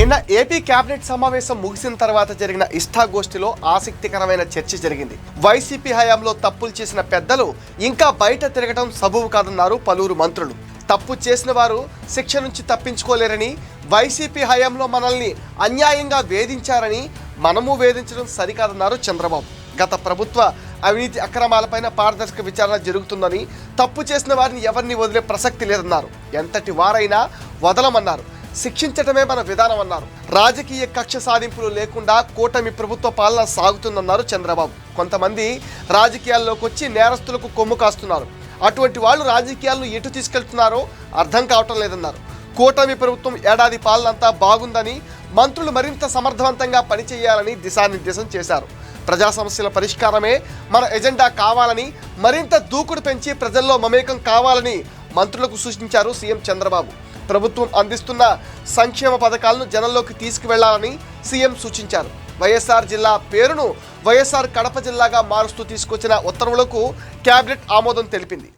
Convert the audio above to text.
నిన్న AP cabinet సమావేశం ముగిసిన తర్వాత జరిగిన ఇష్టాగోష్ఠిలో ఆసక్తికరమైన చర్చ జరిగింది. వైసీపీ హయాంలో తప్పులు చేసిన పెద్దలు ఇంకా బయట తిరగడం సబబు కాదన్నారు పలువురు మంత్రులు. తప్పు చేసిన వారు శిక్ష నుంచి తప్పించుకోలేరని, వైసీపీ హయాంలో మనల్ని అన్యాయంగా వేధించారని మనము వేధించడం సరికాదన్నారు చంద్రబాబు. గత ప్రభుత్వ అవినీతి అక్రమాలపైన పారదర్శక విచారణ జరుగుతుందని, తప్పు చేసిన వారిని ఎవరిని వదిలే ప్రసక్తి లేదన్నారు. ఎంతటి వారైనా వదలమన్నారు. శిక్షించటమే మన విధానం అన్నారు. రాజకీయ కక్ష సాధింపులు లేకుండా కూటమి ప్రభుత్వ పాలన సాగుతుందన్నారు చంద్రబాబు. కొంతమంది రాజకీయాల్లోకి వచ్చి నేరస్తులకు కొమ్ము కాస్తున్నారు. అటువంటి వాళ్ళు రాజకీయాలను ఎటు తీసుకెళ్తున్నారో అర్థం కావటం లేదన్నారు. కూటమి ప్రభుత్వం ఏడాది పాలన అంతా బాగుందని, మంత్రులు మరింత సమర్థవంతంగా పనిచేయాలని దిశానిర్దేశం చేశారు. ప్రజా సమస్యల పరిష్కారమే మన ఎజెండా కావాలని, మరింత దూకుడు పెంచి ప్రజల్లో మమేకం కావాలని మంత్రులకు సూచించారు సీఎం చంద్రబాబు. ప్రభుత్వం అందిస్తున్న సంక్షేమ పథకాలను జనంలోకి తీసుకువెళ్లాలని సీఎం సూచించారు. వైఎస్ఆర్ జిల్లా పేరును వైఎస్ఆర్ కడప జిల్లాగా మారుస్తూ తీసుకొచ్చిన ఉత్తర్వులకు కేబినెట్ ఆమోదం తెలిపింది.